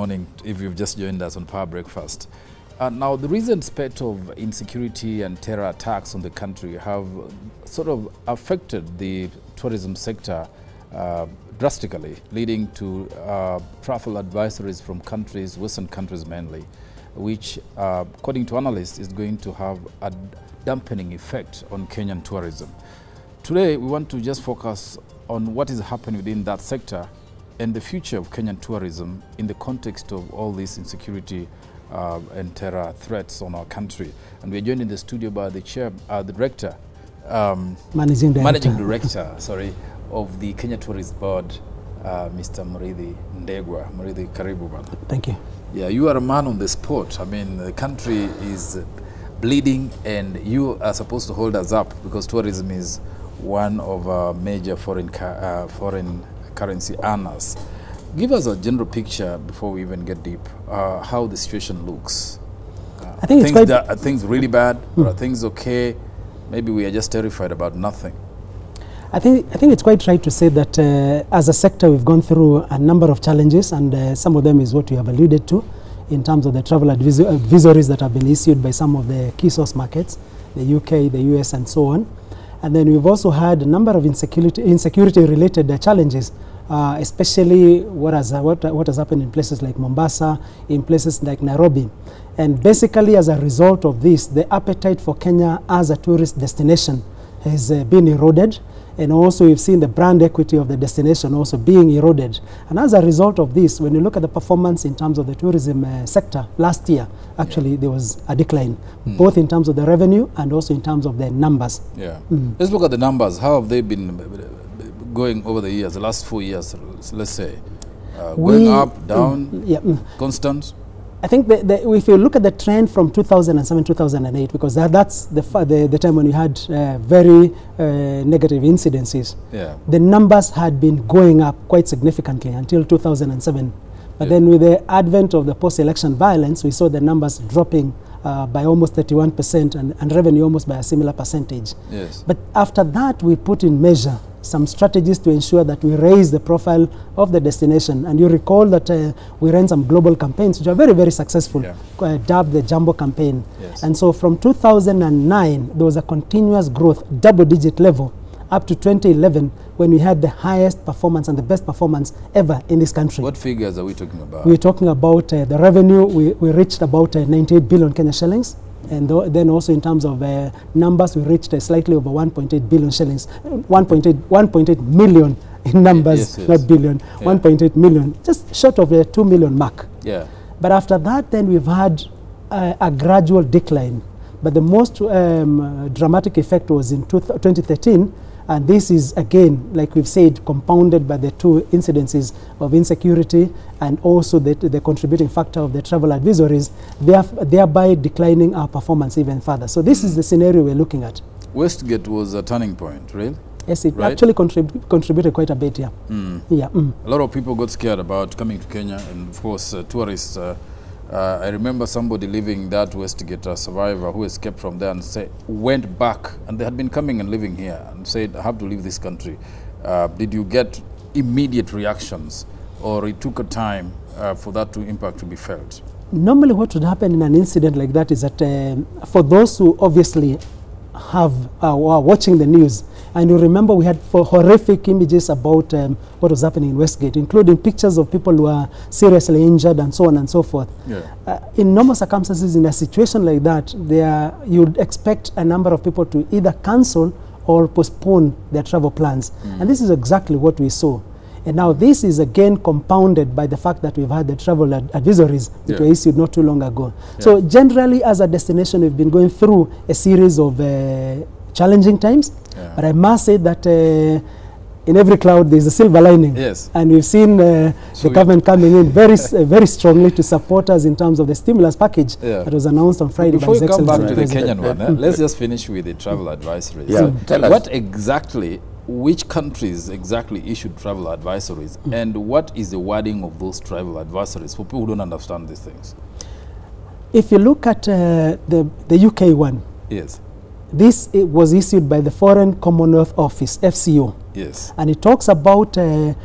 Morning, if you've just joined us on Power Breakfast. Now, the recent spate of insecurity and terror attacks on the country have sort of affected the tourism sector drastically, leading to travel advisories from countries, Western countries mainly, which, according to analysts, is going to have a dampening effect on Kenyan tourism. Today, we want to just focus on what is happening within that sector and the future of Kenyan tourism in the context of all these insecurity and terror threats on our country. And we're joined in the studio by the director, Managing Director, sorry, of the Kenya Tourist Board, Mr. Murithi Ndegwa. Murithi, karibu bana. Thank you. Yeah, you are a man on the spot. I mean, the country is bleeding and you are supposed to hold us up because tourism is one of our major foreign currency earners. Give us a general picture before we even get deep, how the situation looks. I think it's quite... Are things really bad or are things okay? Maybe we are just terrified about nothing. I think it's quite right to say that as a sector we've gone through a number of challenges, and some of them is what you have alluded to in terms of the travel advisories that have been issued by some of the key source markets, the UK, the US and so on. And then we've also had a number of insecurity-related challenges, especially what has happened in places like Mombasa, in places like Nairobi. And basically, as a result of this, the appetite for Kenya as a tourist destination has been eroded. And also we've seen the brand equity of the destination also being eroded. And as a result of this, when you look at the performance in terms of the tourism sector, last year, actually there was a decline, both in terms of the revenue and also in terms of the numbers. Yeah. Let's look at the numbers. How have they been going over the years, the last 4 years, let's say? Going up, down, constant? I think if you look at the trend from 2007, 2008, because that's the time when we had very negative incidences, the numbers had been going up quite significantly until 2007. But then with the advent of the post-election violence, we saw the numbers dropping by almost 31% and revenue almost by a similar percentage. Yes. But after that, we put in measure some strategies to ensure that we raise the profile of the destination. And you recall that we ran some global campaigns which are very, very successful, dubbed the Jumbo campaign. Yes. And so from 2009, there was a continuous growth, double-digit level, up to 2011, when we had the highest performance and the best performance ever in this country. What figures are we talking about? We're talking about the revenue. We reached about 98 billion Kenya shillings. And then also in terms of numbers, we reached slightly over 1.8 billion shillings, 1.8 million in numbers, not billion, 1.8 million, just short of the 2 million mark. Yeah. But after that, then we've had a gradual decline. But the most dramatic effect was in 2013, and this is, again, like we've said, compounded by the two incidences of insecurity and also the contributing factor of the travel advisories, thereby declining our performance even further. So this is the scenario we're looking at. Westgate was a turning point, really? Yes, it actually contributed quite a bit, yeah. A lot of people got scared about coming to Kenya, and of course, tourists. I remember somebody living that Westgate, a survivor who escaped from there and went back, and they had been coming and living here and said, I have to leave this country. Did you get immediate reactions, or it took a time for that impact to be felt? Normally what would happen in an incident like that is that for those who obviously are watching the news, and you remember we had horrific images about what was happening in Westgate, including pictures of people who are seriously injured and so on and so forth. In normal circumstances, in a situation like that, you'd expect a number of people to either cancel or postpone their travel plans. And this is exactly what we saw. And now this is again compounded by the fact that we've had the travel advisories that were issued not too long ago. So generally, as a destination, we've been going through a series of challenging times. But I must say that in every cloud there's a silver lining. Yes. And we've seen the government coming in very strongly to support us in terms of the stimulus package that was announced on Friday. Before you come back to the Kenyan one, let's just finish with the travel advisories. Tell us. What exactly, which countries exactly issued travel advisories, and what is the wording of those travel advisories for people who don't understand these things? If you look at the UK one, this was issued by the Foreign Commonwealth Office, FCO. Yes. And it talks about a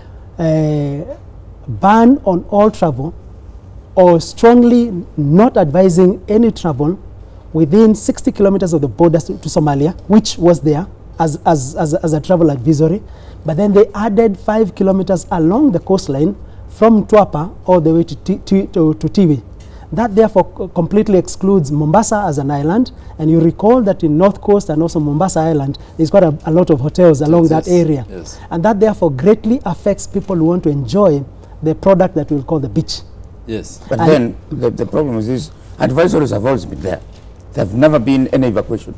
ban on all travel or strongly not advising any travel within 60 kilometers of the borders to Somalia, which was there as a travel advisory. But then they added 5 kilometers along the coastline from Mtwapa all the way to Tiwi. That therefore completely excludes Mombasa as an island. And you recall that in North Coast and also Mombasa Island, there's quite a lot of hotels along that area. Yes. And that therefore greatly affects people who want to enjoy the product that we'll call the beach. Yes. But then the problem is this, advisories have always been there. There have never been any evacuation.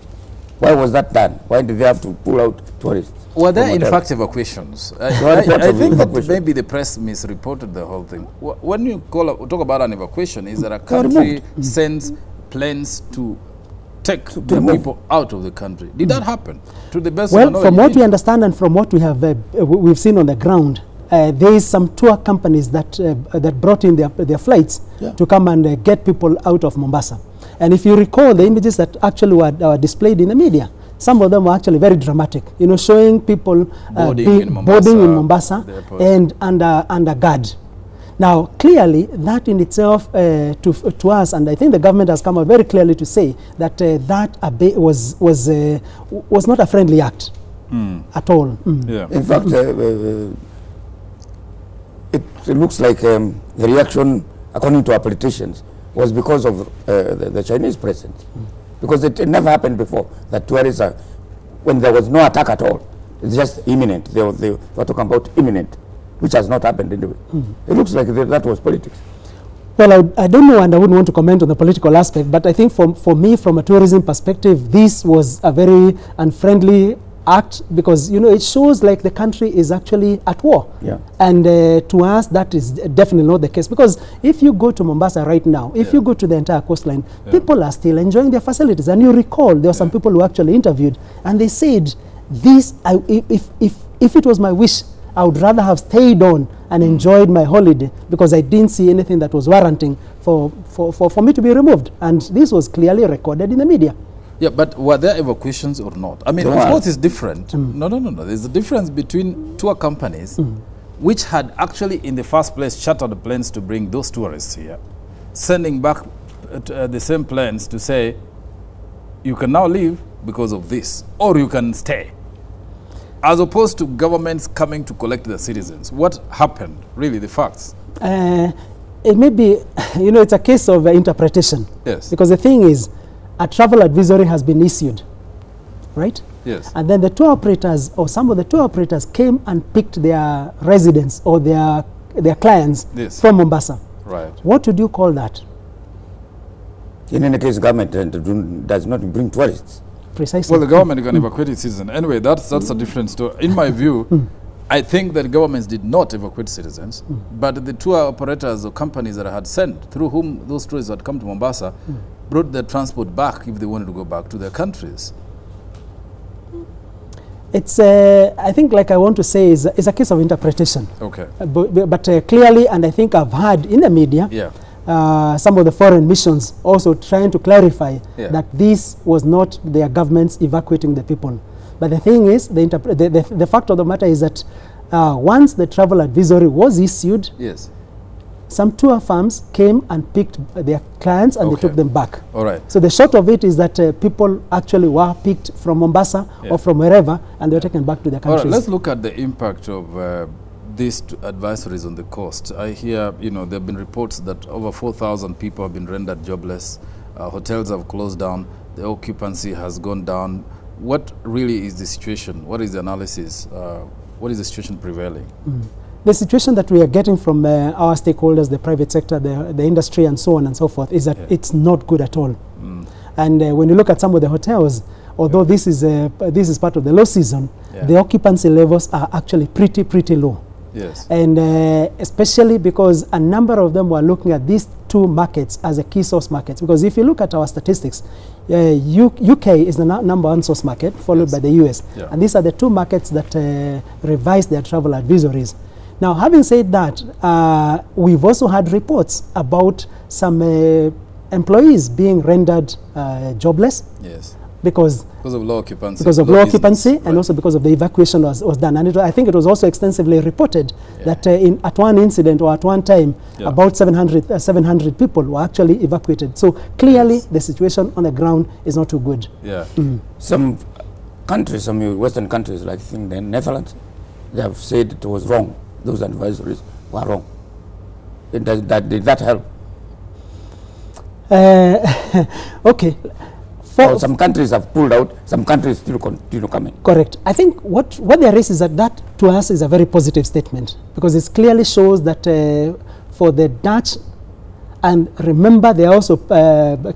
Why was that done? Why did they have to pull out tourists? Were there in fact evacuations? I think that maybe the press misreported the whole thing. When you talk about an evacuation, is that a country sends planes to take the people out of the country? Did that happen? To the best of well, from what we understand and from what we have we've seen on the ground, there is some tour companies that that brought in their flights to come and get people out of Mombasa. And if you recall the images that actually were displayed in the media, some of them were actually very dramatic, you know, showing people boarding in Mombasa and under guard. Now, clearly, that in itself to us, and I think the government has come out very clearly to say that that was not a friendly act at all. Yeah. In fact, it looks like the reaction, according to our politicians, was because of the Chinese presence. Because it never happened before that tourists are, when there was no attack at all, it's just imminent. They were talking about imminent, which has not happened anyway. It looks like that was politics. Well, I don't know, and I wouldn't want to comment on the political aspect, but I think for me, from a tourism perspective, this was a very unfriendly act, because, you know, it shows like the country is actually at war. Yeah. And to us, that is definitely not the case, because if you go to Mombasa right now, if you go to the entire coastline, people are still enjoying their facilities. And you recall there were some people who actually interviewed, and they said, "This, if it was my wish, I would rather have stayed on and enjoyed my holiday, because I didn't see anything that was warranting for me to be removed." And this was clearly recorded in the media. Yeah, but were there evacuations or not? I mean, of course it's different. No. There's a difference between tour companies, which had actually in the first place chartered the planes to bring those tourists here, sending back the same planes to say, you can now leave because of this, or you can stay. As opposed to governments coming to collect the citizens. What happened, really, the facts? It may be, you know, it's a case of interpretation. Yes. Because the thing is, a travel advisory has been issued, right? Yes. And then the tour operators, or some of the tour operators, came and picked their residents or their clients from Mombasa. Right. What would you call that? In any case, government does not bring tourists. Precisely. Well, the government can evacuate its citizens. Anyway, that's a different story. In my view, I think that governments did not evacuate citizens, but the tour operators or companies that I had sent, through whom those tourists had come to Mombasa, brought their transport back if they wanted to go back to their countries. It's, I think, like I want to say, is a case of interpretation. Okay. But clearly, and I think I've heard in the media, some of the foreign missions also trying to clarify that this was not their governments evacuating the people. But the thing is, the fact of the matter is that once the travel advisory was issued, some tour firms came and picked their clients and they took them back. All right. So the short of it is that people actually were picked from Mombasa or from wherever, and they were taken back to their countries. All right, let's look at the impact of these advisories on the coast. I hear, you know, there have been reports that over 4,000 people have been rendered jobless. Hotels have closed down. The occupancy has gone down. What really is the situation? What is the analysis? What is the situation prevailing? The situation that we are getting from our stakeholders, the private sector, the industry, and so on and so forth, is that it's not good at all. And when you look at some of the hotels, although this is part of the low season, the occupancy levels are actually pretty low. Yes. And especially because a number of them were looking at these two markets as a key source markets. Because if you look at our statistics, UK is the number one source market, followed by the US. And these are the two markets that revised their travel advisories. Now, having said that, we've also had reports about some employees being rendered jobless. Yes. because of low occupancy. Because of low occupancy, and also because of the evacuation was done. And I think it was also extensively reported that at one incident or at one time, about 700 people were actually evacuated. So clearly, the situation on the ground is not too good. Yeah. Some countries, some Western countries, like I think the Netherlands, they have said it was wrong. Those advisories were wrong. Did that help? Okay. Some countries have pulled out, some countries still continue coming. Correct. I think what there is that to us is a very positive statement, because it clearly shows that for the Dutch, and remember they are also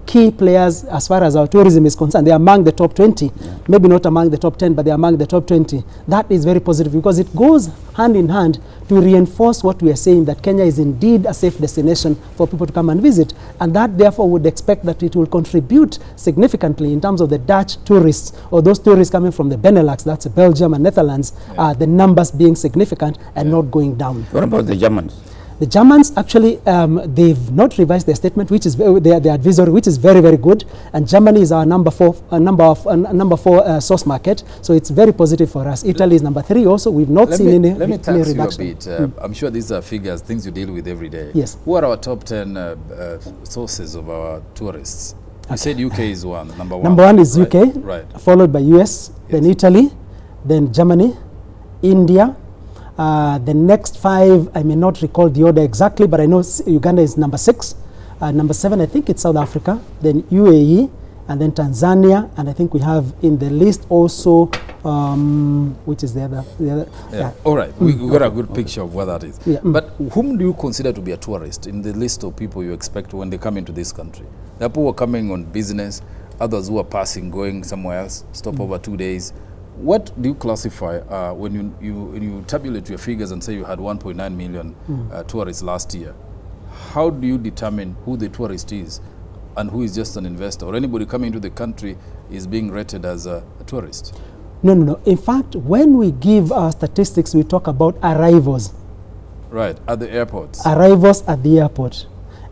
key players as far as our tourism is concerned. They are among the top 20, maybe not among the top 10, but they are among the top 20. That is very positive, because it goes hand in hand to reinforce what we are saying, that Kenya is indeed a safe destination for people to come and visit, and that therefore would expect that it will contribute significantly in terms of the Dutch tourists, or those tourists coming from the Benelux, that's Belgium and Netherlands, the numbers being significant and not going down. What about the Germans? The Germans actually, they've not revised their statement, which is their advisory, which is very, very good. And Germany is our number four source market, so it's very positive for us. Italy is number 3 also. We've not seen any reduction. Let me tax you a bit. I'm sure these are figures, things you deal with every day. Yes. Who are our top 10 sources of our tourists? You said UK is number 1. Number 1 is UK, right. Followed by US, then Italy, then Germany, India. The next 5, I may not recall the order exactly, but I know Uganda is number 6. Number 7, I think it's South Africa, then UAE, and then Tanzania, and I think we have in the list also, which is the other. All right, we got a good picture of what that is. But whom do you consider to be a tourist in the list of people you expect when they come into this country? There are people who are coming on business, others who are passing, going somewhere else, stop over 2 days. What do you classify when you tabulate your figures and say you had 1.9 million tourists last year? How do you determine who the tourist is and who is just an investor, or anybody coming into the country is being rated as a tourist? No. In fact, when we give our statistics, we talk about arrivals. Right, at the airports. Arrivals at the airport.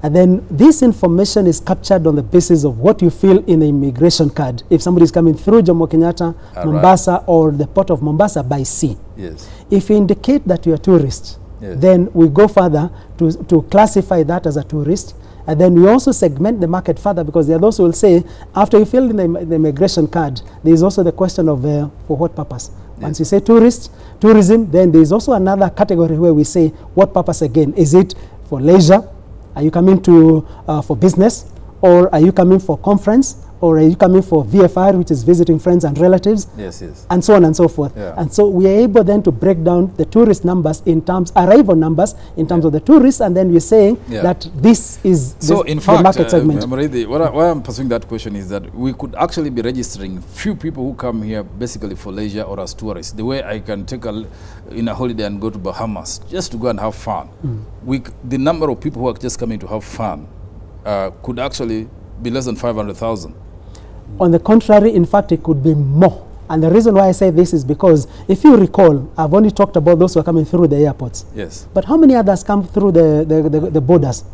And then this information is captured on the basis of what you fill in the immigration card. If somebody is coming through Jomo Kenyatta, Mombasa, or the port of Mombasa by sea. Yes. If you indicate that you're a tourist, then we go further to classify that as a tourist. And then we also segment the market further, because there are those who will say, after you fill in the immigration card, there is also the question of for what purpose. Once you say tourism, then there is also another category where we say, what purpose again? Is it for leisure? Are you coming to for business, or are you coming for conference, or are you coming for VFR, which is visiting friends and relatives? Yes, yes. And so on and so forth. And so we are able then to break down the tourist numbers in terms, arrival numbers in terms of the tourists, and then we're saying that this is in fact, the market segment. Why I'm pursuing that question is that we could actually be registering few people who come here basically for leisure or as tourists. The way I can take a holiday and go to Bahamas just to go and have fun. The number of people who are just coming to have fun could actually be less than 500,000. On the contrary, in fact, it could be more. And the reason why I say this is because, if you recall, I've only talked about those who are coming through the airports. Yes. But how many others come through the borders?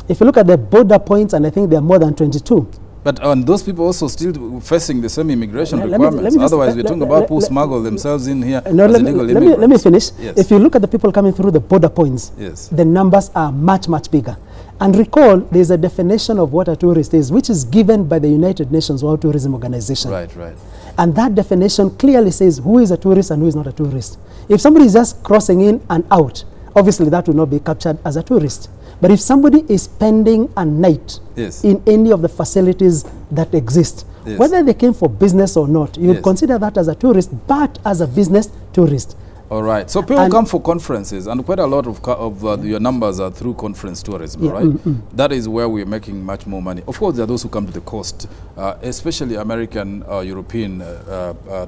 If you look at the border points, and I think there are more than 22. But those people also still facing the same immigration requirements. Otherwise, we're talking about who smuggle themselves in here as illegal immigrants. Let me finish. Yes. If you look at the people coming through the border points, the numbers are much, much bigger. And recall, there's a definition of what a tourist is, which is given by the United Nations World Tourism Organization. Right. And that definition clearly says who is a tourist and who is not a tourist. If somebody is just crossing in and out, obviously that will not be captured as a tourist. But if somebody is spending a night in any of the facilities that exist, whether they came for business or not, you would consider that as a tourist, but as a business tourist. All right. So people come for conferences, and quite a lot of your numbers are through conference tourism, right? That is where we're making much more money. Of course, there are those who come to the coast, especially American, European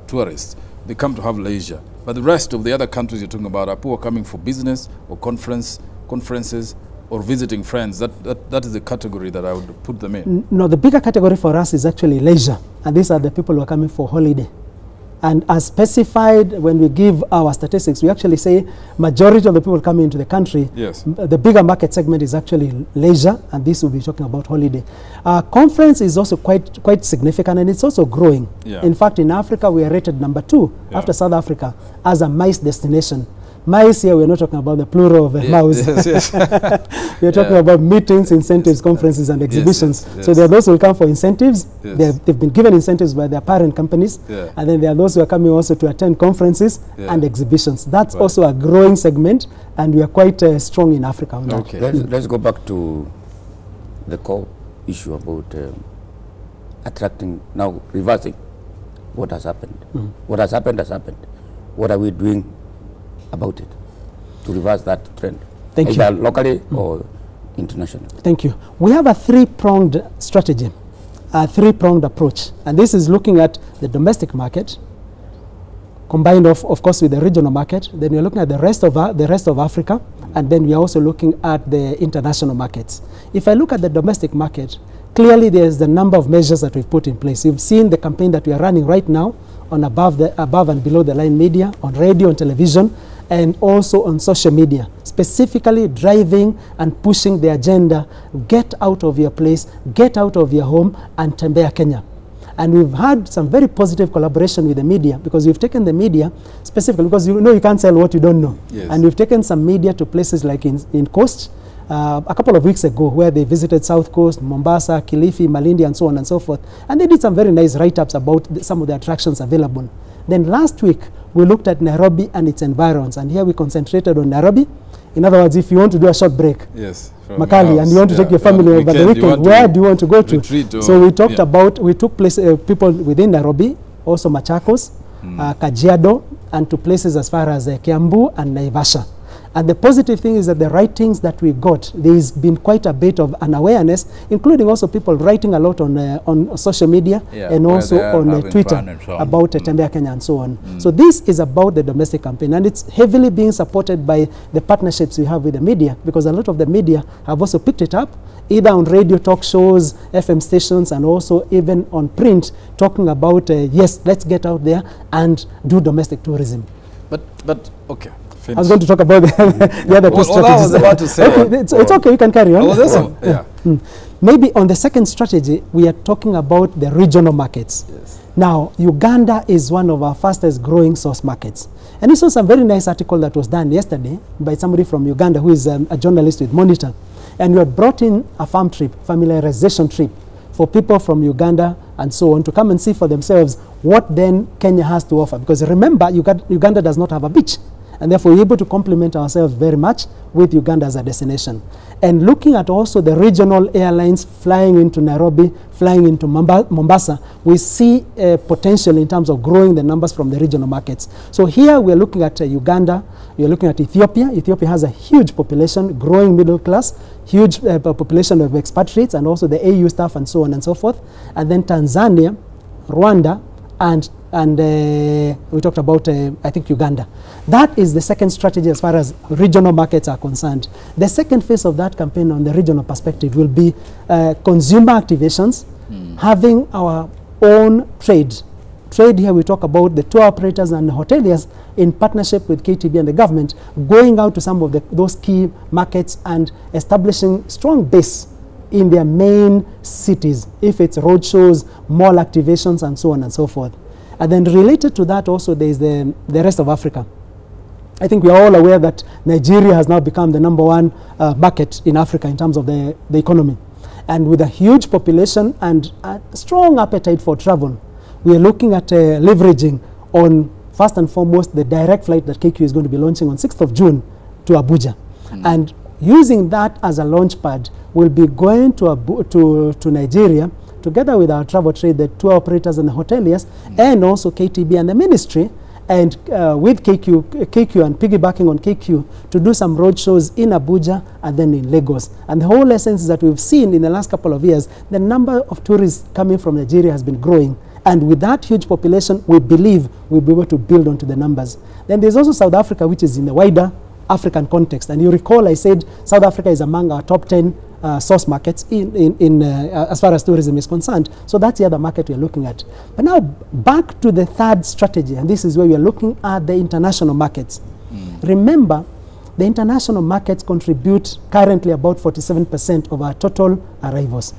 tourists. They come to have leisure. But the rest of the other countries you're talking about are people coming for business or conferences or visiting friends. That is the category that I would put them in. No, the bigger category for us is actually leisure. And these are the people who are coming for holiday. And as specified when we give our statistics, we actually say majority of the people coming into the country, Yes. the bigger market segment is actually leisure, and this will be talking about holiday. Conference is also quite significant, and it's also growing. Yeah. In fact, in Africa, we are rated number 2 Yeah. after South Africa as a MICE destination. MICE here, we're not talking about the plural of mouse. Yes, yes. We're talking about meetings, incentives, conferences, and exhibitions. yes, So yes. there are those who will come for incentives. Yes. They've been given incentives by their parent companies. Yeah. And then there are those who are coming also to attend conferences Yeah. and exhibitions. That's Right. also a growing segment, and we are quite strong in Africa on that. Okay. Let's go back to the core issue about attracting, now reversing what has happened. What has happened has happened. What are we doing about it to reverse that trend? Thank either you. locally or internationally. Thank you. We have a three-pronged strategy, a three-pronged approach. And this is looking at the domestic market, combined of course with the regional market. Then we're looking at the rest of Africa, and then we're also looking at the international markets. If I look at the domestic market, clearly there's the number of measures that we've put in place. You've seen the campaign that we are running right now on above and below the line media, on radio and television, and also on social media, specifically driving and pushing the agenda, get out of your place, get out of your home, and Tembea Kenya. And we've had some very positive collaboration with the media, because we've taken the media specifically, because you know you can't sell what you don't know. Yes. And we've taken some media to places like in Coast, a couple of weeks ago, where they visited South Coast, Mombasa, Kilifi, Malindi, and so on and so forth. And they did some very nice write-ups about some of the attractions available. Then last week, we looked at Nairobi and its environs, and here we concentrated on Nairobi. In other words, if you want to do a short break, Yes. Makali, and you want to take your family over the weekend, where do you want to go to? Retreat, So we talked about, we took people within Nairobi, also Machakos, Kajiado, and to places as far as Kiambu and Naivasha. And the positive thing is that the writings that we got, there's been quite a bit of an awareness, including also people writing a lot on social media, Yeah, and where also they are on having Twitter fun and so on. about Tembea Kenya and so on. So this is about the domestic campaign, and it's heavily being supported by the partnerships we have with the media, because a lot of the media have also picked it up, either on radio talk shows, FM stations, and also even on print, talking about, yes, let's get out there and do domestic tourism. But okay. I was going to talk about the other two Well, strategies. I was about to say. Okay, it's okay, you can carry on. Oh, that's all. Yeah. Maybe on the second strategy, we are talking about the regional markets. Yes. Now, Uganda is one of our fastest growing source markets. And this was a very nice article that was done yesterday by somebody from Uganda who is a journalist with Monitor. And we had brought in a farm trip, familiarization trip, for people from Uganda and so on to come and see for themselves what then Kenya has to offer. Because remember, Uganda does not have a beach. And therefore, we're able to complement ourselves very much with Uganda as a destination. And looking at also the regional airlines flying into Nairobi, flying into Mombasa, we see potential in terms of growing the numbers from the regional markets. So here we're looking at Uganda, we're looking at Ethiopia. Ethiopia has a huge population, growing middle class, huge population of expatriates, and also the AU staff and so on and so forth. And then Tanzania, Rwanda, and we talked about, I think, Uganda. That is the second strategy as far as regional markets are concerned. The second phase of that campaign on the regional perspective will be consumer activations, having our own trade. Trade here, we talk about the tour operators and hoteliers in partnership with KTB and the government, going out to some of those key markets and establishing strong base in their main cities, if it's road shows, mall activations, and so on and so forth. And then related to that also, there is the rest of Africa. I think we are all aware that Nigeria has now become the #1 market in Africa in terms of the economy. And with a huge population and a strong appetite for travel, we are looking at leveraging on, first and foremost, the direct flight that KQ is going to be launching on 6th of June to Abuja. And using that as a launch pad, we'll be going to Nigeria, together with our travel trade, the tour operators and the hoteliers, and also KTB and the ministry, and with KQ and piggybacking on KQ to do some road shows in Abuja and then in Lagos. And the whole essence is that we've seen in the last couple of years, the number of tourists coming from Nigeria has been growing. And with that huge population, we believe we'll be able to build onto the numbers. Then there's also South Africa, which is in the wider African context. And you recall I said South Africa is among our top 10 source markets as far as tourism is concerned. So that's the other market we are looking at. But now back to the third strategy, and this is where we are looking at the international markets. Remember, the international markets contribute currently about 47% of our total arrivals.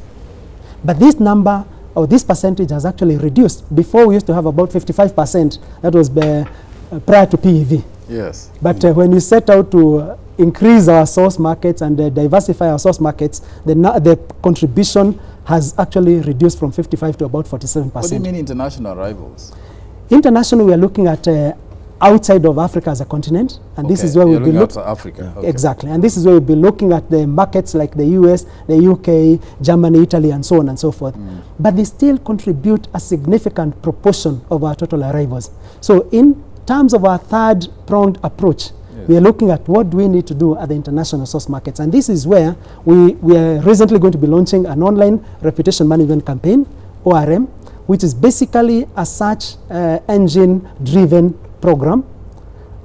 But this number, or this percentage, has actually reduced. Before, we used to have about 55%. That was prior to PEV. Yes. But when we set out to increase our source markets and diversify our source markets, the contribution has actually reduced from 55 to about 47%. What do you mean international arrivals? International, we are looking at outside of Africa as a continent, and this is where we'll be looking at Africa. Okay. Exactly, and this is where we'll be looking at the markets like the US, the UK, Germany, Italy, and so on and so forth. But they still contribute a significant proportion of our total arrivals. So in terms of our third-pronged approach, we are looking at what do we need to do at the international source markets. And this is where we are recently going to be launching an online reputation management campaign, ORM, which is basically a search engine-driven program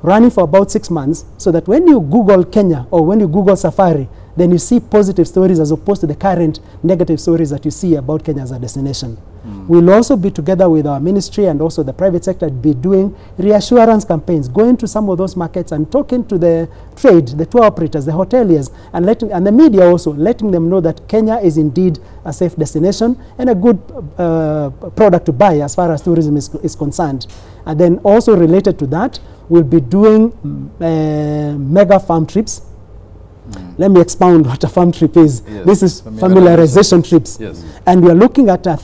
running for about 6 months, so that when you Google Kenya or when you Google Safari, then you see positive stories as opposed to the current negative stories that you see about Kenya as a destination. We'll also be together with our ministry and also the private sector be doing reassurance campaigns, going to some of those markets and talking to the trade, the tour operators, the hoteliers, and the media also, letting them know that Kenya is indeed a safe destination and a good product to buy as far as tourism is concerned. And then also related to that, we'll be doing mega farm trips. Let me expound what a farm trip is. Yes. This is familiarization trips. Yes. And we are looking at a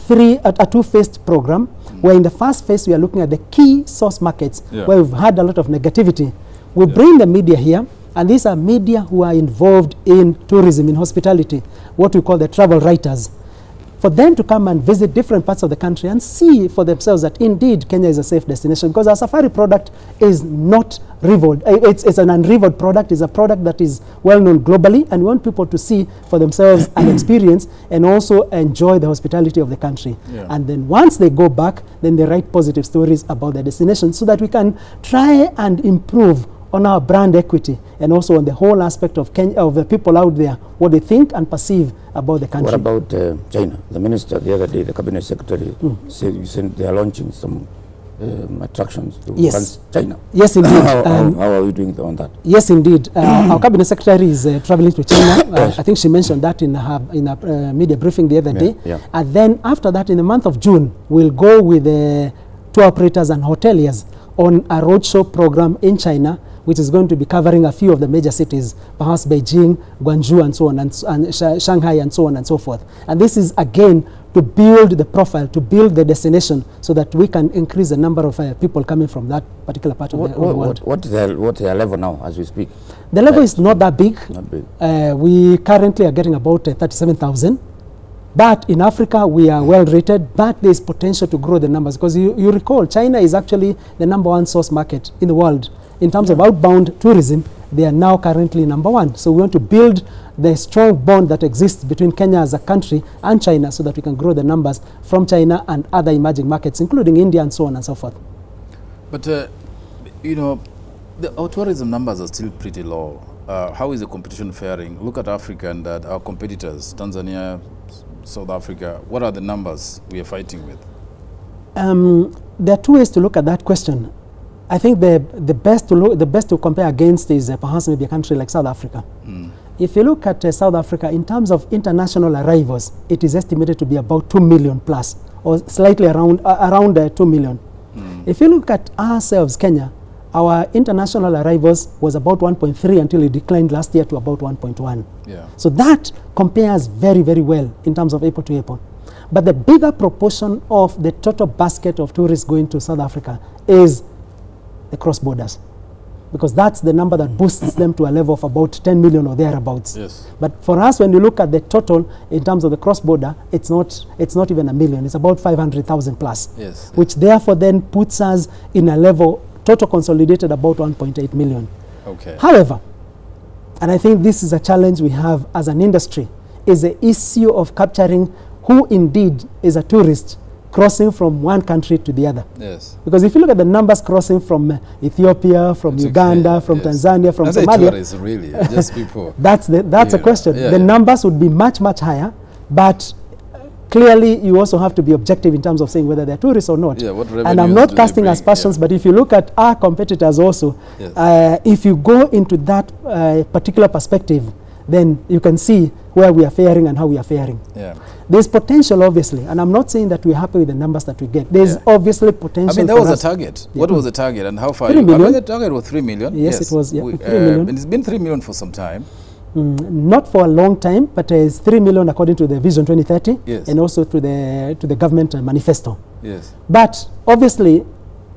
two-phased program, where in the first phase we are looking at the key source markets where we've had a lot of negativity. We bring the media here, and these are media who are involved in tourism, in hospitality, what we call the travel writers, for them to come and visit different parts of the country and see for themselves that indeed Kenya is a safe destination, because our safari product is not rivaled. It's an unrivaled product. It's a product that is well known globally, and we want people to see for themselves and experience and also enjoy the hospitality of the country. And then once they go back, then they write positive stories about the destination, so that we can try and improve on our brand equity and also on the whole aspect of Kenya, of the people out there, what they think and perceive about the country. What about China? The minister the other day, the cabinet secretary, said they are launching some attractions to China. Yes, indeed. How are we doing on that? Yes, indeed. Our cabinet secretary is traveling to China. I think she mentioned that in a media briefing the other day. And then after that, in the month of June, we'll go with the tour operators and hoteliers on a roadshow program in China, which is going to be covering a few of the major cities, perhaps Beijing, Guangzhou, and so on, and Shanghai, and so on and so forth. And this is, again, to build the profile, to build the destination, so that we can increase the number of people coming from that particular part of the world. What's their level now, as we speak? The level is not that big. Not big. We currently are getting about 37,000. But in Africa, we are well rated, but there is potential to grow the numbers, because you recall, China is actually the #1 source market in the world. In terms of outbound tourism, they are now currently #1. So we want to build the strong bond that exists between Kenya as a country and China, so that we can grow the numbers from China and other emerging markets, including India and so on and so forth. But, you know, our tourism numbers are still pretty low. How is the competition faring? Look at Africa and our competitors, Tanzania, South Africa. What are the numbers we are fighting with? There are two ways to look at that question. I think the best to compare against is perhaps maybe a country like South Africa. If you look at South Africa, in terms of international arrivals, it is estimated to be about 2 million plus, or slightly around 2 million. If you look at ourselves, Kenya, our international arrivals was about 1.3 until it declined last year to about 1.1. So that compares very, very well in terms of airport to airport. But the bigger proportion of the total basket of tourists going to South Africa is the cross borders, because that's the number that boosts them to a level of about 10 million or thereabouts. But for us, when you look at the total in terms of the cross border, it's not even a million. It's about 500,000 plus, which therefore then puts us in a level total consolidated about 1.8 million. However, and I think this is a challenge we have as an industry, is the issue of capturing who indeed is a tourist crossing from one country to the other. Yes. Because if you look at the numbers crossing from Ethiopia, from Uganda, from Tanzania, from Somalia, tourists, really, just people. That's a question. The numbers would be much, much higher, but clearly you also have to be objective in terms of saying whether they're tourists or not. Yeah, what and I'm not casting aspersions, but if you look at our competitors also, if you go into that particular perspective, then you can see where we are faring and how we are faring. Yeah. There's potential, obviously, and I'm not saying that we're happy with the numbers that we get. There's obviously potential. I mean, there was a target. What was the target and how far? 3 million. I mean, the target was 3 million. Yes, it was 3 million. And it's been 3 million for some time. Not for a long time, but it's 3 million according to the Vision 2030, and also to the government manifesto. Yes. But obviously,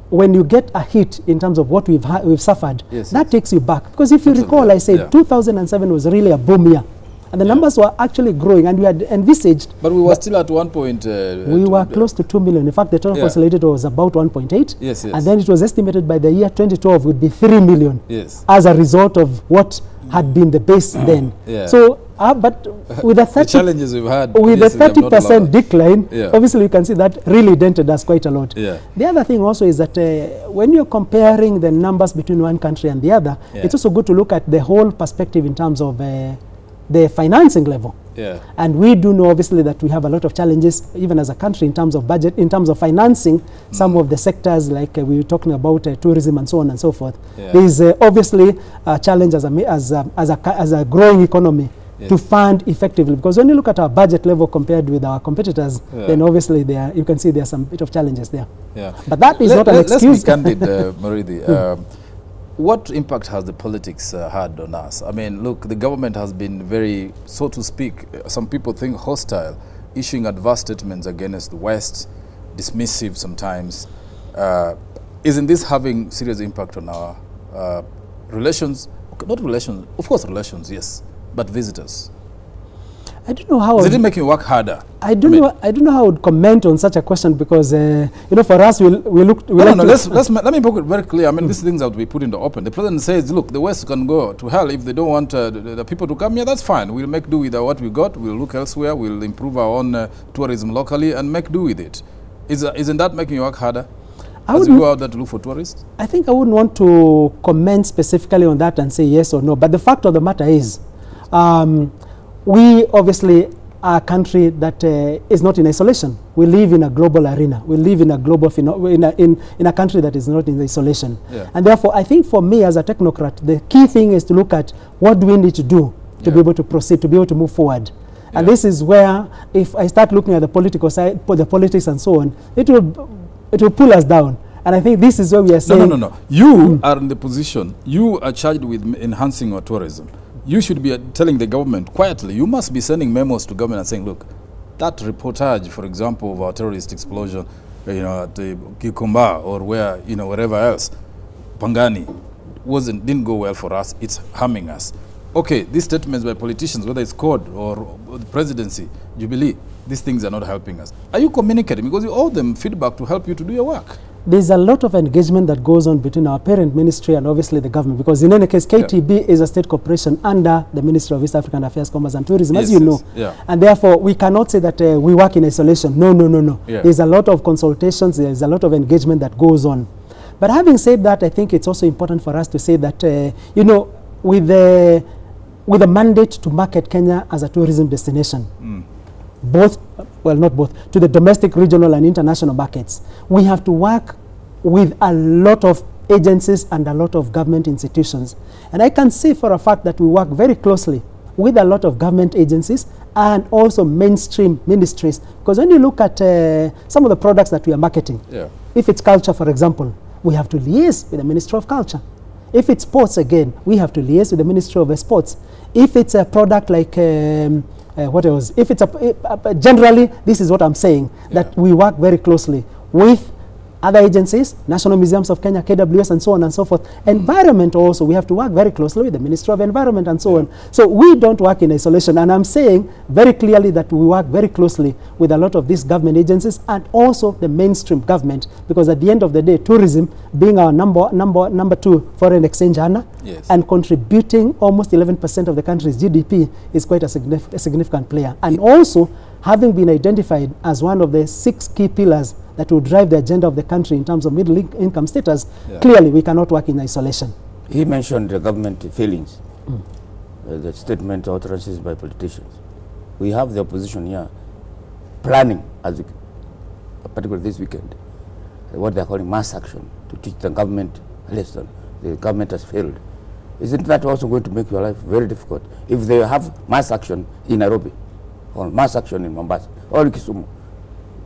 when you get a hit in terms of what we've suffered, that takes you back. Because if you recall, I said 2007 was really a boom year. And the numbers were actually growing, and we had envisaged. But we were still at 1 point. We were close to 2 million. In fact, the total consolidated was about 1.8. Yes, yes. And then it was estimated by the year 2012 would be 3 million. Yes. As a result of what had been the base then. So, but with the 30 the challenges we've had, with the 30% decline, obviously you can see that really dented us quite a lot. The other thing also is that when you're comparing the numbers between one country and the other, it's also good to look at the whole perspective in terms of the financing level. And we do know obviously that we have a lot of challenges even as a country in terms of budget, in terms of financing some of the sectors like we were talking about tourism and so on and so forth. There is obviously a challenge as a growing economy to fund effectively, because when you look at our budget level compared with our competitors, then obviously you can see there's some bit of challenges there. But that is not an excuse. Let's be candid, Muriithi. What impact has the politics had on us? I mean, look, the government has been very, so to speak, some people think hostile, issuing adverse statements against the West, dismissive sometimes. Isn't this having serious impact on our relations? Not relations, of course relations, yes, but visitors. I don't know how. Is it making you work harder? I don't know how I would comment on such a question, because you know, for us let me put it very clear. I mean, these things have to be put in the open. The president says, look, the West can go to hell if they don't want the people to come here. That's fine. We'll make do with what we got. We'll look elsewhere. We'll improve our own tourism locally and make do with it. Isn't that making you work harder? As you go out there to look for tourists? I think I wouldn't want to comment specifically on that and say yes or no. But the fact of the matter is, we obviously are a country that is not in isolation. We live in a global arena. We live in a global in a country that is not in isolation. And therefore, I think for me as a technocrat, the key thing is to look at what do we need to do to be able to proceed, to be able to move forward. And this is where, if I start looking at the political side, the politics and so on, it will pull us down. And I think this is where we are saying... No. You are in the position, you are charged with enhancing our tourism. You should be telling the government quietly, you must be sending memos to government and saying, look, that reportage, for example, of our terrorist explosion, you know, at Kikumba or where, you know, wherever else, Pangani, didn't go well for us, it's harming us. Okay, these statements by politicians, whether it's CORD or the presidency, Jubilee, these things are not helping us. Are you communicating? Because you owe them feedback to help you to do your work. There's a lot of engagement that goes on between our parent ministry and obviously the government, because in any case, KTB is a state corporation under the Ministry of East African Affairs, Commerce and Tourism, as you know. And therefore, we cannot say that we work in isolation. No. There's a lot of consultations, there's a lot of engagement that goes on. But having said that, I think it's also important for us to say that, you know, with a mandate to market Kenya as a tourism destination, not both, to the domestic, regional and international markets, we have to work with a lot of agencies and a lot of government institutions. And I can say for a fact that we work very closely with a lot of government agencies and also mainstream ministries. Because when you look at some of the products that we are marketing, if it's culture, for example, we have to liaise with the Ministry of Culture. If it's sports, again, we have to liaise with the Ministry of Sports. If it's a product like what else? If it's generally, this is what I'm saying, that we work very closely with other agencies, National Museums of Kenya, KWS, and so on and so forth. Environment also, we have to work very closely with the Ministry of Environment and so on. So we don't work in isolation. And I'm saying very clearly that we work very closely with a lot of these government agencies and also the mainstream government, because at the end of the day, tourism being our number 2 foreign exchange earner and contributing almost 11% of the country's GDP is quite a significant player. And also, having been identified as one of the 6 key pillars that will drive the agenda of the country in terms of middle income status, clearly we cannot work in isolation. He mentioned the government failings, the statement utterances by politicians. We have the opposition here planning, as particularly this weekend, what they are calling mass action to teach the government a lesson. The government has failed. Isn't that also going to make your life very difficult? If they have mass action in Nairobi, or mass action in Mombasa, or Kisumu,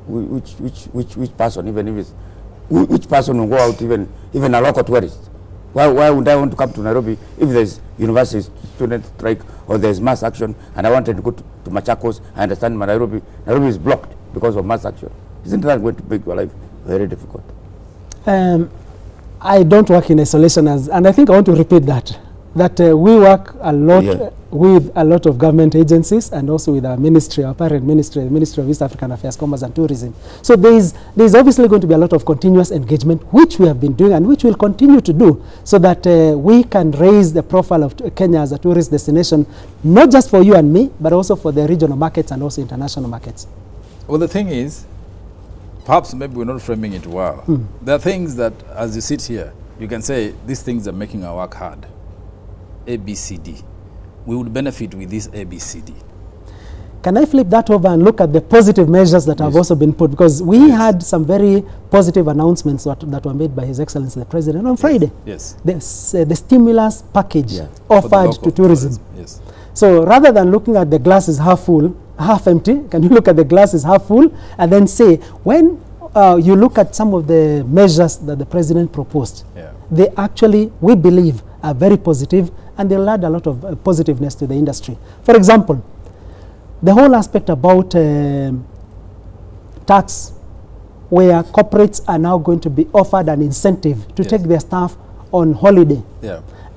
which person, even if it's, which person will go out, even a local tourist? Why would I want to come to Nairobi if there's university student strike or there's mass action and I wanted to go to Machakos? I understand Nairobi is blocked because of mass action. Isn't that going to make your life very difficult? I don't work in isolation, and I think I want to repeat that we work a lot with a lot of government agencies and also with our ministry, our parent ministry, the Ministry of East African Affairs, Commerce and Tourism. So there's obviously going to be a lot of continuous engagement, which we have been doing and which we'll continue to do, so that we can raise the profile of Kenya as a tourist destination, not just for you and me, but also for the regional markets and also international markets. Well, the thing is, perhaps maybe we're not framing it well. There are things that, as you sit here, you can say, these things are making our work hard. A, B, C, D. We would benefit with this A, B, C, D. Can I flip that over and look at the positive measures that have also been put? Because we had some very positive announcements that were made by His Excellency the President on Friday. Yes. The stimulus package offered to tourism. Yes. So rather than looking at the glasses half full, half empty, can you look at the glasses half full and then say, when you look at some of the measures that the President proposed, they actually, we believe, are very positive, and they'll add a lot of positiveness to the industry. For example, the whole aspect about tax, where corporates are now going to be offered an incentive to take their staff on holiday.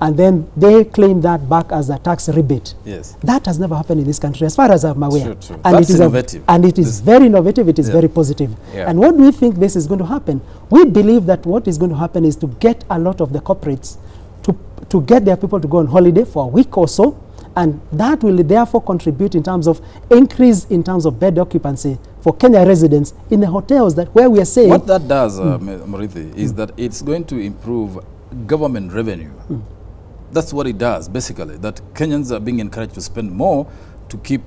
And then they claim that back as a tax rebate. That has never happened in this country, as far as I'm aware. True. And That's innovative. And it is very innovative, it is very positive. And what do we think this is going to happen? We believe that what is going to happen is to get a lot of the corporates to get their people to go on holiday for a week or so, and that will therefore contribute in terms of increase in terms of bed occupancy for Kenya residents in the hotels that where we are saying. What that does, Murithi, is that it's going to improve government revenue. That's what it does, basically, that Kenyans are being encouraged to spend more to keep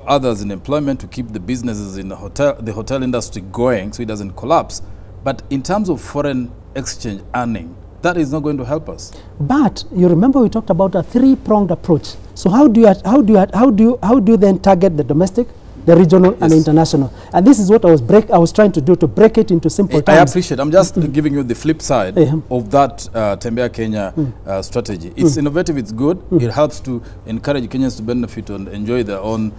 others in employment, to keep the businesses in the hotel industry going so it doesn't collapse. But in terms of foreign exchange earning, that is not going to help us. But you remember we talked about a 3-pronged approach. So how do you then target the domestic, the regional and the international? And this is what I was trying to do, to break it into simple terms. I appreciate. I'm just giving you the flip side of that Tembea Kenya strategy. It's innovative, it's good. It helps to encourage Kenyans to benefit and enjoy their own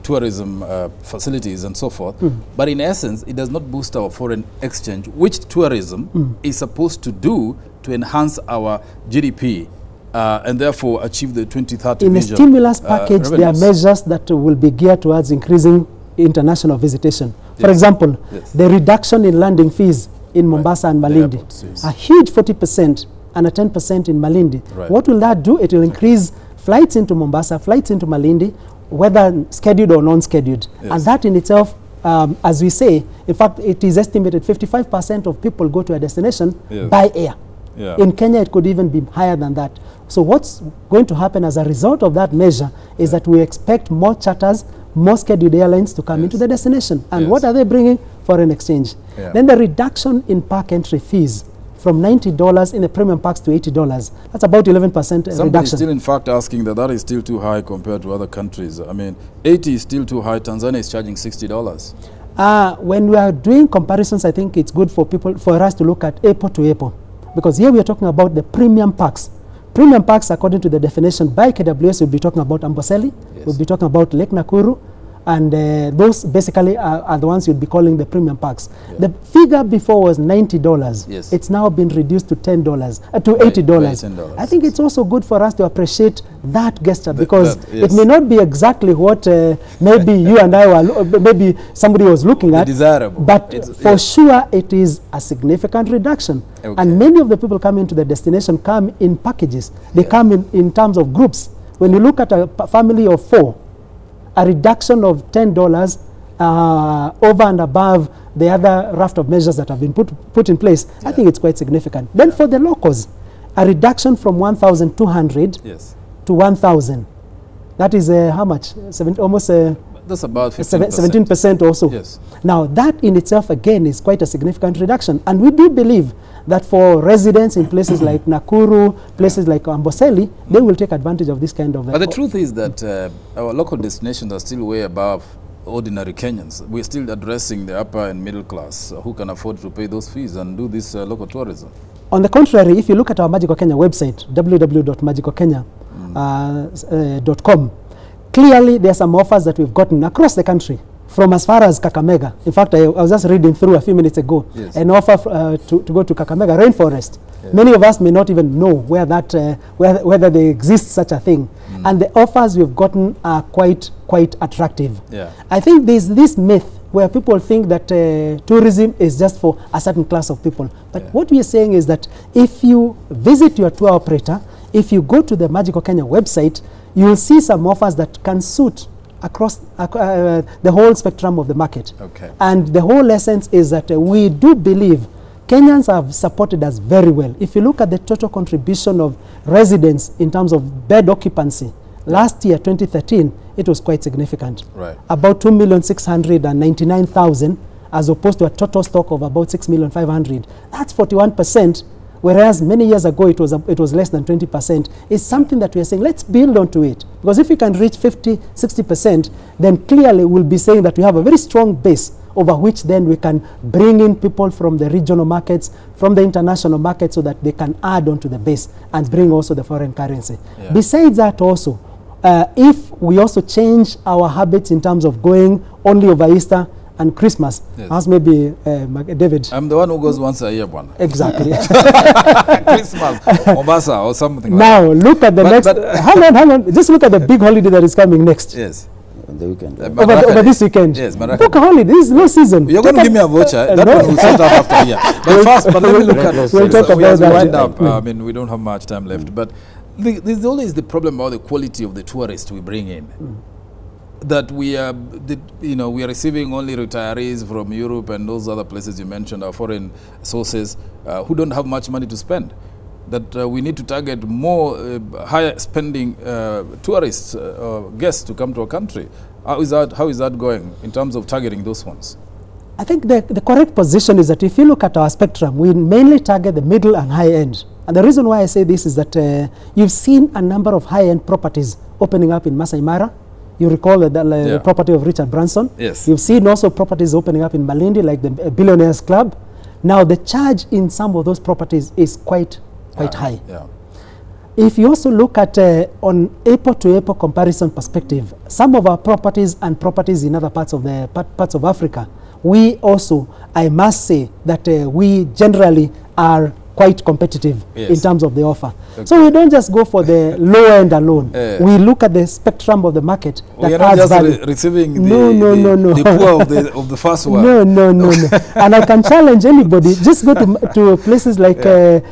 tourism facilities and so forth. But in essence, it does not boost our foreign exchange, which tourism is supposed to do to enhance our GDP. And therefore achieve the 2030 vision. In the stimulus package, there are measures that will be geared towards increasing international visitation. For example, the reduction in landing fees in Mombasa and Malindi, a huge 40% and a 10% in Malindi. What will that do? It will increase flights into Mombasa, flights into Malindi, whether scheduled or non-scheduled. And that in itself, as we say, in fact, it is estimated 55% of people go to a destination by air. In Kenya, it could even be higher than that. So what's going to happen as a result of that measure is that we expect more charters, more scheduled airlines to come into the destination. And what are they bringing? Foreign exchange. Then the reduction in park entry fees from $90 in the premium parks to $80. That's about 11% reduction. Somebody's still in fact asking that is still too high compared to other countries. I mean, 80 is still too high. Tanzania is charging $60. When we are doing comparisons, I think it's good for us to look at apple to apple. Because here we are talking about the premium parks. Premium parks, according to the definition by KWS, we'll be talking about Amboseli, we'll be talking about Lake Nakuru, and those basically are the ones you'll be calling the premium parks. The figure before was $90. It's now been reduced to $10, to $80. I think it's also good for us to appreciate that gesture, because it may not be exactly what maybe you and I were, maybe somebody was looking at, but for sure it is a significant reduction. And many of the people coming to the destination come in packages. They come in terms of groups. When you look at a family of 4, a reduction of $10 over and above the other raft of measures that have been put in place, I think it's quite significant. Then for the locals, a reduction from 1,200 to 1,000. That is how much? Almost that's about 17% also. Yes. Now that in itself again is quite a significant reduction, and we do believe that for residents in places like Nakuru, places like Amboseli, they will take advantage of this kind of... But the truth is that our local destinations are still way above ordinary Kenyans. We're still addressing the upper and middle class who can afford to pay those fees and do this local tourism. On the contrary, if you look at our Magical Kenya website, www.magicalkenya.com, clearly there are some offers that we've gotten across the country, from as far as Kakamega. In fact, I was just reading through a few minutes ago, an offer to go to Kakamega Rainforest. Many of us may not even know where that, whether there exists such a thing. And the offers we've gotten are quite attractive. I think there's this myth where people think that tourism is just for a certain class of people. But what we are saying is that if you visit your tour operator, if you go to the Magical Kenya website, you will see some offers that can suit across the whole spectrum of the market. And the whole essence is that we do believe Kenyans have supported us very well. If you look at the total contribution of residents in terms of bed occupancy, last year, 2013, it was quite significant. About 2,699,000 as opposed to a total stock of about 6,500,000. That's 41%. Whereas many years ago it was less than 20%. It's something that we are saying, let's build onto it. Because if we can reach 50, 60%, then clearly we'll be saying that we have a very strong base over which then we can bring in people from the regional markets, from the international market, so that they can add onto the base and bring also the foreign currency. Besides that also, if we also change our habits in terms of going only over Easter and Christmas, as maybe David. I'm the one who goes once a year, one. Exactly. Christmas, Mombasa, or something like that. Now, look at the next... hang on. Just look at the big holiday that is coming next. The weekend. Over this weekend. Book a holiday. This is no season. You're going to give me a voucher. That one will sort out after a year. But first, let me look at this. We'll talk about that. Wind up. I mean, we don't have much time left. But there's always the problem about the quality of the tourists we bring in. That we are, we are receiving only retirees from Europe and those other places you mentioned, our foreign sources, who don't have much money to spend. That we need to target more higher spending tourists, guests to come to our country. How is that going in terms of targeting those ones? I think the correct position is that if you look at our spectrum, we mainly target the middle and high end. And the reason why I say this is that you've seen a number of high-end properties opening up in Masai Mara. You recall the property of Richard Branson. You've seen also properties opening up in Malindi, like the Billionaires Club. Now, the charge in some of those properties is quite high. If you also look at on April-to-April comparison perspective, some of our properties and properties in other parts of Africa, we also, I must say that we generally are quite competitive in terms of the offer. So we don't just go for the low end alone. We look at the spectrum of the market that adds value. Receiving the poor of the first one. No. And I can challenge anybody, just go to places like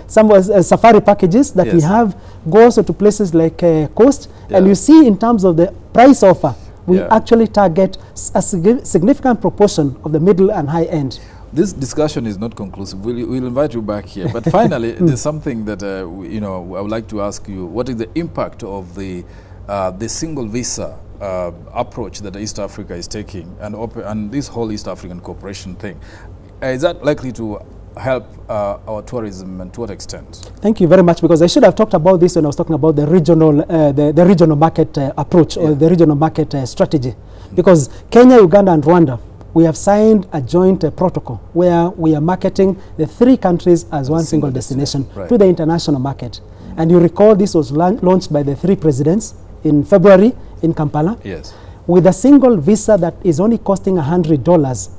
some safari packages that we have, go also to places like Coast, and you see in terms of the price offer, we actually target a significant proportion of the middle and high end. This discussion is not conclusive. We'll invite you back here. But finally, there's something that I would like to ask you. What is the impact of the single visa approach that East Africa is taking, and this whole East African cooperation thing? Is that likely to help our tourism, and to what extent? Thank you very much, because I should have talked about this when I was talking about the regional the regional market approach, or the regional market strategy. Because Kenya, Uganda, and Rwanda, we have signed a joint protocol where we are marketing the three countries as one single destination to the international market. And you recall this was launched by the three presidents in February in Kampala. With a single visa that is only costing $100,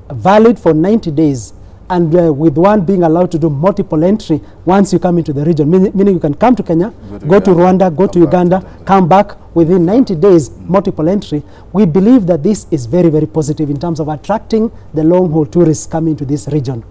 valid for 90 days, and with one being allowed to do multiple entry once you come into the region, meaning you can come to Kenya, go to Rwanda, go to Uganda, come back within 90 days, multiple entry. We believe that this is very, very positive in terms of attracting the long-haul tourists coming to this region.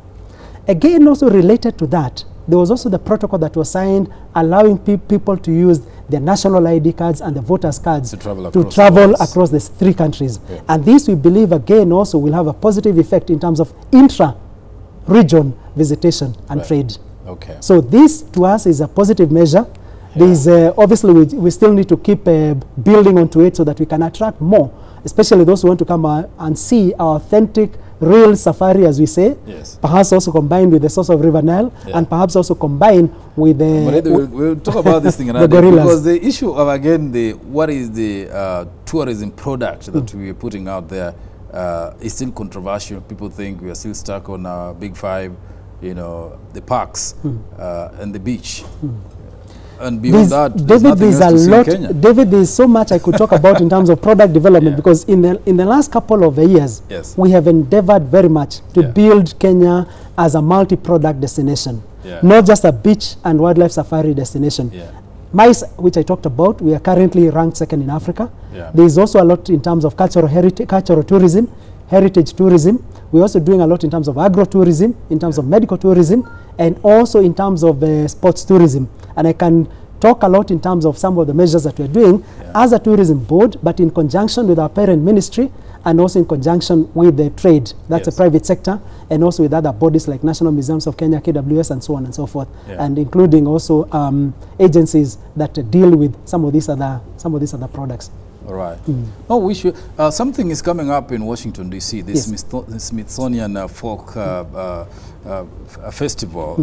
Again, also related to that, there was also the protocol that was signed allowing people to use their national ID cards and the voters' cards To travel across the 3 countries. Yeah. And this, we believe, again, also will have a positive effect in terms of intra-region visitation and Right. trade. Okay. So this, to us, is a positive measure. There's obviously, we still need to keep building onto it so that we can attract more, especially those who want to come and see our authentic, real safari, as we say. Yes. Perhaps also combined with the source of River Nile, Yeah. and perhaps also combined with the We'll talk about this thing another the day, gorillas. because the issue of, again, what is the tourism product that we are putting out there is still controversial. People think we are still stuck on our big 5, you know, the parks and the beach. And beyond that, there's David, nothing there's else to a see in lot. Kenya. David, there's so much I could talk about in terms of product development, Yeah. because in the last couple of years, Yes. we have endeavored very much to Yeah. build Kenya as a multi-product destination, Yeah. not just a beach and wildlife safari destination. Yeah. MICE, which I talked about, we are currently ranked 2nd in Africa. Yeah. There is also a lot in terms of cultural tourism, heritage tourism. We're also doing a lot in terms of agro-tourism, in terms of medical tourism, and also in terms of sports tourism. And I can talk a lot in terms of some of the measures that we're doing as a tourism board, but in conjunction with our parent ministry, and also in conjunction with the trade, that's the Yes. private sector, and also with other bodies like National Museums of Kenya, KWS, and so on and so forth, Yeah. and including also agencies that deal with some of these other products. All right. Oh, we should. Something is coming up in Washington, D.C., the Yes. Smithsonian Folk Festival.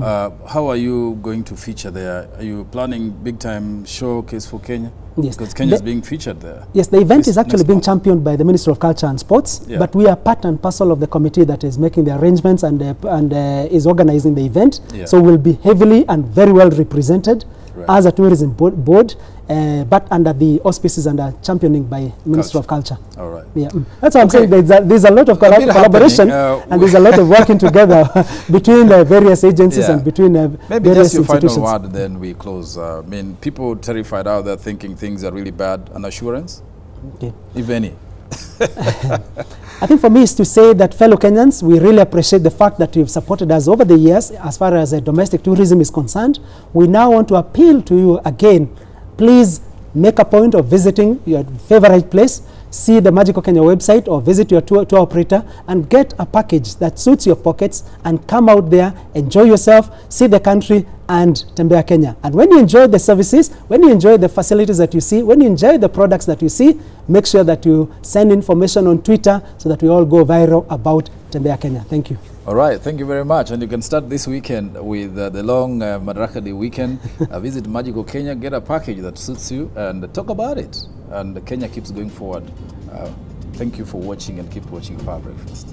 How are you going to feature there? Are you planning big-time showcase for Kenya? Yes. Because Kenya is being featured there. Yes, the event This is actually next being month. championed by the Ministry of Culture and Sports, Yeah. but we are part and parcel of the committee that is making the arrangements and is organizing the event. Yeah. So we'll be heavily and very well represented Right. as a tourism board, but under the auspices and championing by Ministry of Culture. All right. Yeah, that's what I'm Okay. saying. There's a lot of A bit collaboration, happening. and there's a lot of working together between the various agencies Yeah. and between Maybe various just your final institutions. word, then we close. I mean, people terrified out there thinking things are really bad. An assurance, Okay. if any. I think for me is to say that, fellow Kenyans, we really appreciate the fact that you've supported us over the years as far as domestic tourism is concerned. We now want to appeal to you again. Please make a point of visiting your favorite place, see the Magical Kenya website, or visit your tour operator and get a package that suits your pockets, and come out there, enjoy yourself, see the country, and Tembea Kenya. And when you enjoy the services, when you enjoy the facilities that you see, when you enjoy the products that you see, make sure that you send information on Twitter so that we all go viral about Tembea Kenya. Thank you. All right, thank you very much. And you can start this weekend with the long Madaraka Day weekend. Visit Magical Kenya, get a package that suits you, and talk about it. And Kenya keeps going forward. Thank you for watching, and keep watching Power Breakfast.